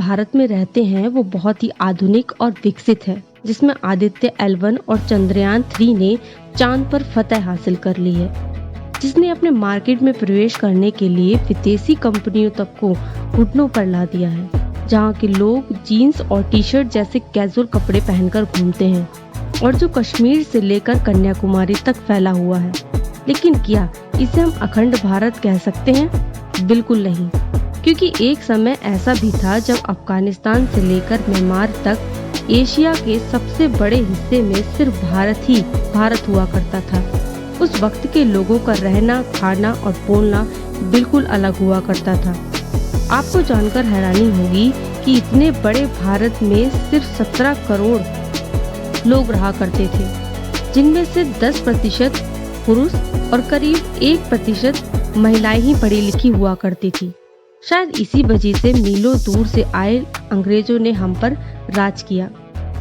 भारत में रहते हैं वो बहुत ही आधुनिक और विकसित है, जिसमें आदित्य L1 और चंद्रयान 3 ने चांद पर फतह हासिल कर ली है, जिसने अपने मार्केट में प्रवेश करने के लिए विदेशी कंपनियों तक को घुटनों पर ला दिया है, जहां के लोग जीन्स और टी शर्ट जैसे कैजुअल कपड़े पहनकर घूमते हैं और जो कश्मीर से लेकर कन्याकुमारी तक फैला हुआ है। लेकिन क्या इसे हम अखंड भारत कह सकते हैं? बिल्कुल नहीं, क्योंकि एक समय ऐसा भी था जब अफगानिस्तान से लेकर म्यांमार तक एशिया के सबसे बड़े हिस्से में सिर्फ भारत हुआ करता था। उस वक्त के लोगों का रहना, खाना और बोलना बिल्कुल अलग हुआ करता था। आपको जानकर हैरानी होगी कि इतने बड़े भारत में सिर्फ 17 करोड़ लोग रहा करते थे, जिनमें से 10% पुरुष और करीब 1% महिलाएं ही पढ़ी लिखी हुआ करती थी। शायद इसी वजह से मीलों दूर से आए अंग्रेजों ने हम पर राज किया।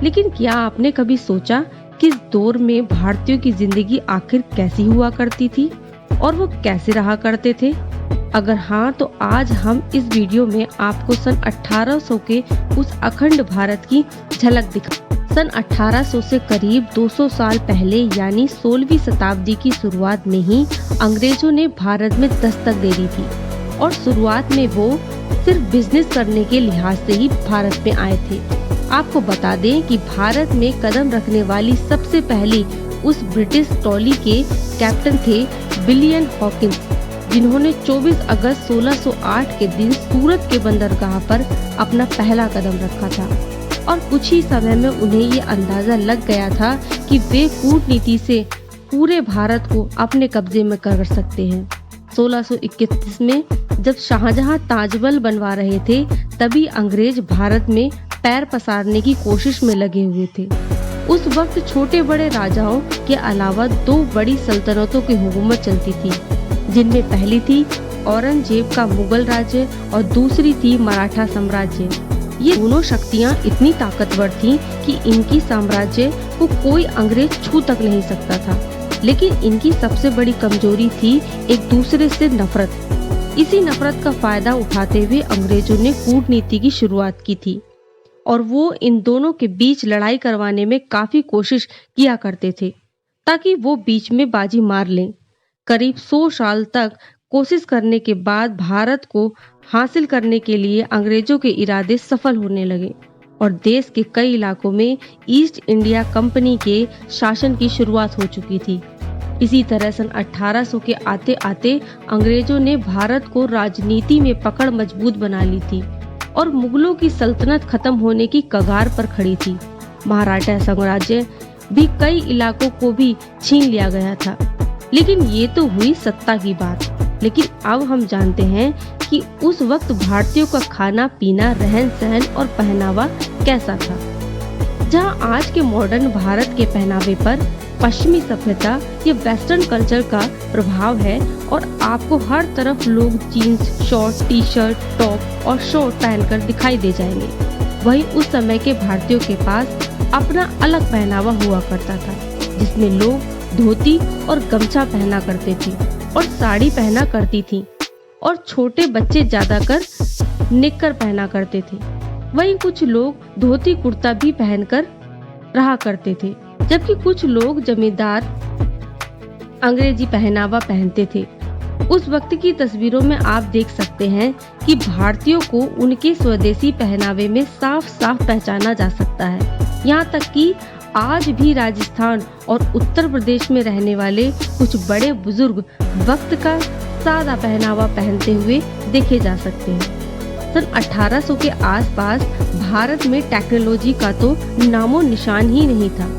लेकिन क्या आपने कभी सोचा कि इस दौर में भारतीयों की जिंदगी आखिर कैसी हुआ करती थी और वो कैसे रहा करते थे? अगर हाँ, तो आज हम इस वीडियो में आपको सन 1800 के उस अखंड भारत की झलक दिखा। सन 1800 से करीब 200 साल पहले यानी 16वीं शताब्दी की शुरुआत में ही अंग्रेजों ने भारत में दस्तक दे दी थी और शुरुआत में वो सिर्फ बिजनेस करने के लिहाज से ही भारत में आए थे। आपको बता दें कि भारत में कदम रखने वाली सबसे पहली उस ब्रिटिश टॉली के कैप्टन थे विलियम हॉकिंस, जिन्होंने 24 अगस्त 1608 के दिन सूरत के बंदरगाह पर अपना पहला कदम रखा था और कुछ ही समय में उन्हें ये अंदाजा लग गया था कि वे कूटनीति से पूरे भारत को अपने कब्जे में कर सकते हैं। 1631 में जब शाहजहां ताजमहल बनवा रहे थे, तभी अंग्रेज भारत में पैर पसारने की कोशिश में लगे हुए थे। उस वक्त छोटे बड़े राजाओं के अलावा 2 बड़ी सल्तनतों की हुकूमत चलती थी, जिनमें पहली थी औरंगजेब का मुगल राज्य और दूसरी थी मराठा साम्राज्य। ये दोनों शक्तियां इतनी ताकतवर थीं कि इनकी साम्राज्य को कोई अंग्रेज छू तक नहीं सकता था। लेकिन इनकी सबसे बड़ी कमजोरी थी एक दूसरे से नफरत। इसी नफरत का फायदा उठाते हुए अंग्रेजों ने कूटनीति की शुरुआत की थी और वो इन दोनों के बीच लड़ाई करवाने में काफी कोशिश किया करते थे ताकि वो बीच में बाजी मार लें। करीब 100 साल तक कोशिश करने के बाद भारत को हासिल करने के लिए अंग्रेजों के इरादे सफल होने लगे और देश के कई इलाकों में ईस्ट इंडिया कंपनी के शासन की शुरुआत हो चुकी थी। इसी तरह सन 1800 के आते आते अंग्रेजों ने भारत को राजनीति में पकड़ मजबूत बना ली थी और मुगलों की सल्तनत खत्म होने की कगार पर खड़ी थी। मराठा साम्राज्य भी कई इलाकों को भी छीन लिया गया था। लेकिन ये तो हुई सत्ता की बात। लेकिन अब हम जानते हैं कि उस वक्त भारतीयों का खाना पीना, रहन सहन और पहनावा कैसा था। जहां आज के मॉडर्न भारत के पहनावे पर पश्चिमी सभ्यता या वेस्टर्न कल्चर का प्रभाव है और आपको हर तरफ लोग jeans, short, T shirt, top और शॉर्ट पहनकर दिखाई दे जाएंगे, वहीं उस समय के भारतीयों के पास अपना अलग पहनावा हुआ करता था, जिसमें लोग धोती और गमछा पहना करते थे और साड़ी पहना करती थी और छोटे बच्चे ज्यादातर निक्कर पहना करते थे। वहीं कुछ लोग धोती कुर्ता भी पहनकर रहा करते थे, जबकि कुछ लोग जमींदार अंग्रेजी पहनावा पहनते थे। उस वक्त की तस्वीरों में आप देख सकते हैं कि भारतीयों को उनके स्वदेशी पहनावे में साफ साफ पहचाना जा सकता है। यहाँ तक कि आज भी राजस्थान और उत्तर प्रदेश में रहने वाले कुछ बड़े बुजुर्ग वक्त का सादा पहनावा पहनते हुए देखे जा सकते हैं। सन 1800 के आसपास भारत में टेक्नोलॉजी का तो नामो निशान ही नहीं था,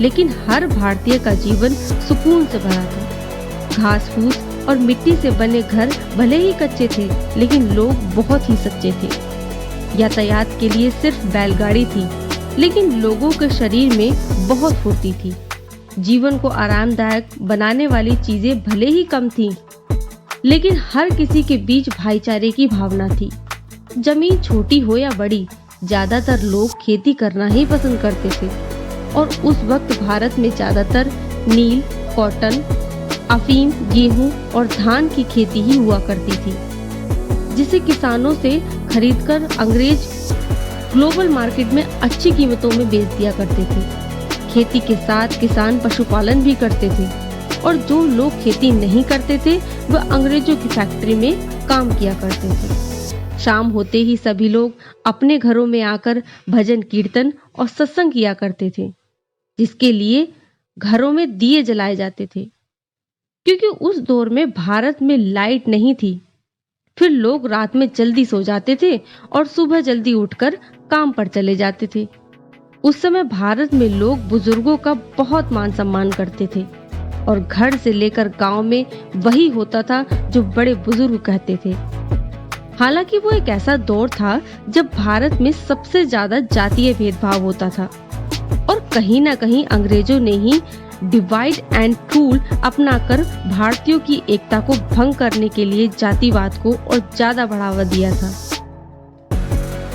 लेकिन हर भारतीय का जीवन सुकून से भरा था। घास फूस और मिट्टी से बने घर भले ही कच्चे थे, लेकिन लोग बहुत ही सच्चे थे। यातायात के लिए सिर्फ बैलगाड़ी थी, लेकिन लोगों के शरीर में बहुत फुर्ती थी। जीवन को आरामदायक बनाने वाली चीजें भले ही कम थीं, लेकिन हर किसी के बीच भाईचारे की भावना थी। जमीन छोटी हो या बड़ी, ज्यादातर लोग खेती करना ही पसंद करते थे और उस वक्त भारत में ज्यादातर नील, कॉटन, अफीम, गेहूं और धान की खेती ही हुआ करती थी। जिसे किसानों से खरीदकर अंग्रेज ग्लोबल मार्केट में अच्छी कीमतों में बेच दिया करते थे। खेती के साथ किसान पशुपालन भी करते थे और जो लोग खेती नहीं करते थे वह अंग्रेजों की फैक्ट्री में काम किया करते थे। शाम होते ही सभी लोग अपने घरों में आकर भजन कीर्तन और सत्संग किया करते थे, जिसके लिए घरों में दिए जलाए जाते थे। क्योंकि उस दौर में भारत में लाइट नहीं थी, फिर लोग रात में जल्दी सो जाते थे और सुबह जल्दी उठकर काम पर चले जाते थे। उस समय भारत में लोग बुजुर्गों का बहुत मान सम्मान करते थे और घर से लेकर गांव में वही होता था जो बड़े बुजुर्ग कहते थे। हालांकि वो एक ऐसा दौर था जब भारत में सबसे ज्यादा जातीय भेदभाव होता था और कहीं ना कहीं अंग्रेजों ने ही डिवाइड एंड रूल अपनाकर भारतीयों की एकता को भंग करने के लिए जातिवाद को और ज्यादा बढ़ावा दिया था।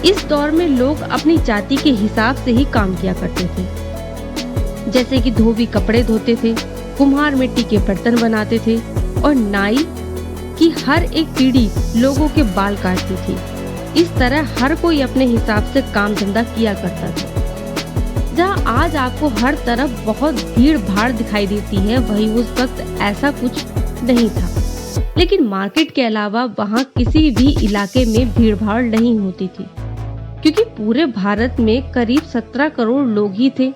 इस दौर में लोग अपनी जाति के हिसाब से ही काम किया करते थे, जैसे कि धोबी कपड़े धोते थे, कुम्हार मिट्टी के बर्तन बनाते थे और नाई की हर एक पीढ़ी लोगों के बाल काटती थी। इस तरह हर कोई अपने हिसाब से काम धंधा किया करता था। जहाँ आज आपको हर तरफ बहुत भीड़ भाड़ दिखाई देती है, वहीं उस वक्त ऐसा कुछ नहीं था। लेकिन मार्केट के अलावा वहाँ किसी भी इलाके में भीड़ भाड़ नहीं होती थी, क्योंकि पूरे भारत में करीब 17 करोड़ लोग ही थे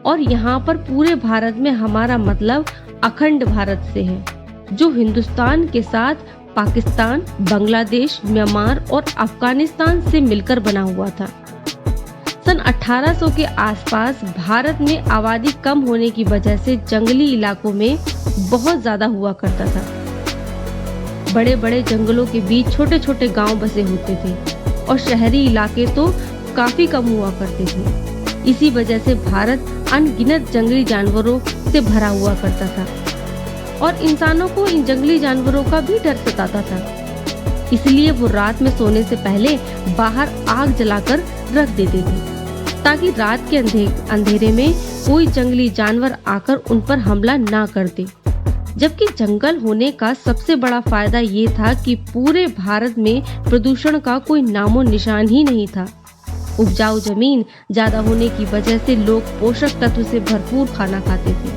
और यहाँ पर पूरे भारत में हमारा मतलब अखंड भारत से है, जो हिंदुस्तान के साथ पाकिस्तान, बांग्लादेश, म्यांमार और अफगानिस्तान से मिलकर बना हुआ था। सन 1800 के आसपास भारत में आबादी कम होने की वजह से जंगली इलाकों में बहुत ज्यादा हुआ करता था। बड़े बड़े जंगलों के बीच छोटे छोटे गांव बसे होते थे और शहरी इलाके तो काफी कम हुआ करते थे। इसी वजह से भारत अनगिनत जंगली जानवरों से भरा हुआ करता था और इंसानों को इन जंगली जानवरों का भी डर सताता था। इसलिए वो रात में सोने से पहले बाहर आग जलाकर रख देते थे, ताकि रात के अंधेरे में कोई जंगली जानवर आकर उन पर हमला ना कर दे। जबकि जंगल होने का सबसे बड़ा फायदा ये था कि पूरे भारत में प्रदूषण का कोई नामो निशान ही नहीं था। उपजाऊ जमीन ज्यादा होने की वजह से लोग पोषक तत्व से भरपूर खाना खाते थे,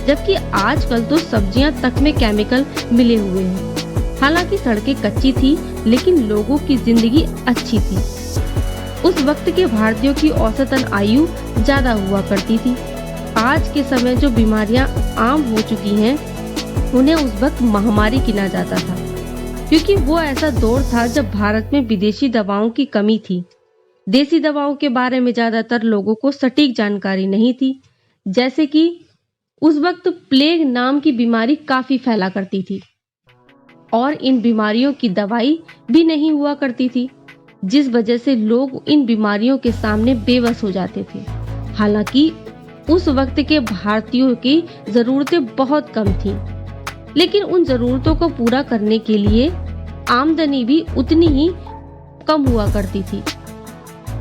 जबकि आजकल तो सब्जियां तक में केमिकल मिले हुए हैं। हालांकि सड़कें कच्ची थी, लेकिन लोगों की जिंदगी अच्छी थी। उस वक्त के भारतीयों की औसतन आयु ज्यादा हुआ करती थी। आज के समय जो बीमारियां आम हो चुकी हैं, उन्हें उस वक्त महामारी गिना जाता था, क्योंकि वो ऐसा दौर था जब भारत में विदेशी दवाओं की कमी थी। देसी दवाओं के बारे में ज्यादातर लोगों को सटीक जानकारी नहीं थी, जैसे कि उस वक्त प्लेग नाम की बीमारी काफी फैला करती थी और इन बीमारियों की दवाई भी नहीं हुआ करती थी, जिस वजह से लोग इन बीमारियों के सामने बेबस हो जाते थे। हालांकि उस वक्त के भारतीयों की जरूरतें बहुत कम थीं, लेकिन उन जरूरतों को पूरा करने के लिए आमदनी भी उतनी ही कम हुआ करती थी।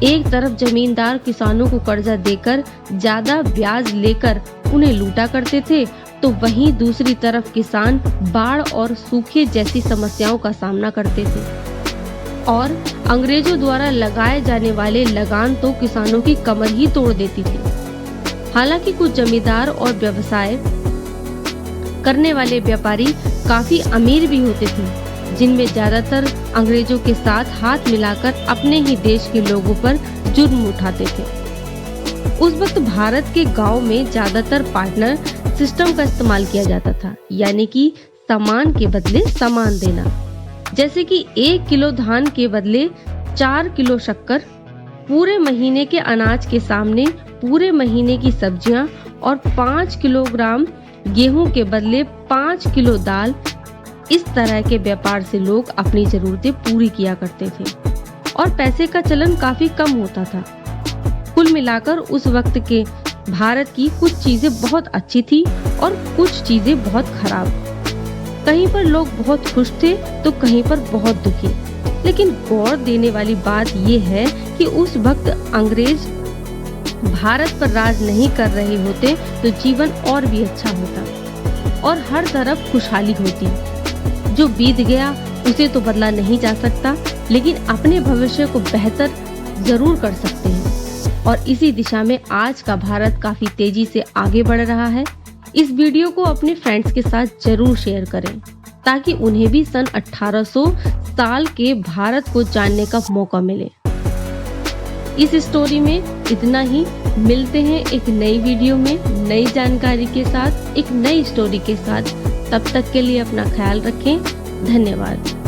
एक तरफ जमींदार किसानों को कर्जा देकर ज्यादा ब्याज लेकर उन्हें लूटा करते थे, तो वहीं दूसरी तरफ किसान बाढ़ और सूखे जैसी समस्याओं का सामना करते थे और अंग्रेजों द्वारा लगाए जाने वाले लगान तो किसानों की कमर ही तोड़ देती थी। हालांकि कुछ जमींदार और व्यवसाय करने वाले व्यापारी काफी अमीर भी होते थे, जिनमें ज्यादातर अंग्रेजों के साथ हाथ मिलाकर अपने ही देश के लोगों पर जुर्म उठाते थे। उस वक्त भारत के गांव में ज्यादातर पार्टनर सिस्टम का इस्तेमाल किया जाता था, यानी कि सामान के बदले सामान देना। जैसे कि 1 किलो धान के बदले 4 किलो शक्कर, पूरे महीने के अनाज के सामने पूरे महीने की सब्जियां और 5 किलोग्राम गेहूं के बदले 5 किलो दाल। इस तरह के व्यापार से लोग अपनी जरूरतें पूरी किया करते थे और पैसे का चलन काफी कम होता था। कुल मिलाकर उस वक्त के भारत की कुछ चीजें बहुत अच्छी थी और कुछ चीजें बहुत खराब। कहीं पर लोग बहुत खुश थे तो कहीं पर बहुत दुखी। लेकिन गौर देने वाली बात यह है कि उस वक्त अंग्रेज भारत पर राज नहीं कर रहे होते तो जीवन और भी अच्छा होता और हर तरफ खुशहाली होती। जो बीत गया उसे तो बदला नहीं जा सकता, लेकिन अपने भविष्य को बेहतर जरूर कर सकते हैं। और इसी दिशा में आज का भारत काफी तेजी से आगे बढ़ रहा है। इस वीडियो को अपने फ्रेंड्स के साथ जरूर शेयर करें ताकि उन्हें भी सन 1800 साल के भारत को जानने का मौका मिले। इस स्टोरी में इतना ही। मिलते हैं एक नई वीडियो में नई जानकारी के साथ, एक नई स्टोरी के साथ। तब तक के लिए अपना ख्याल रखें। धन्यवाद।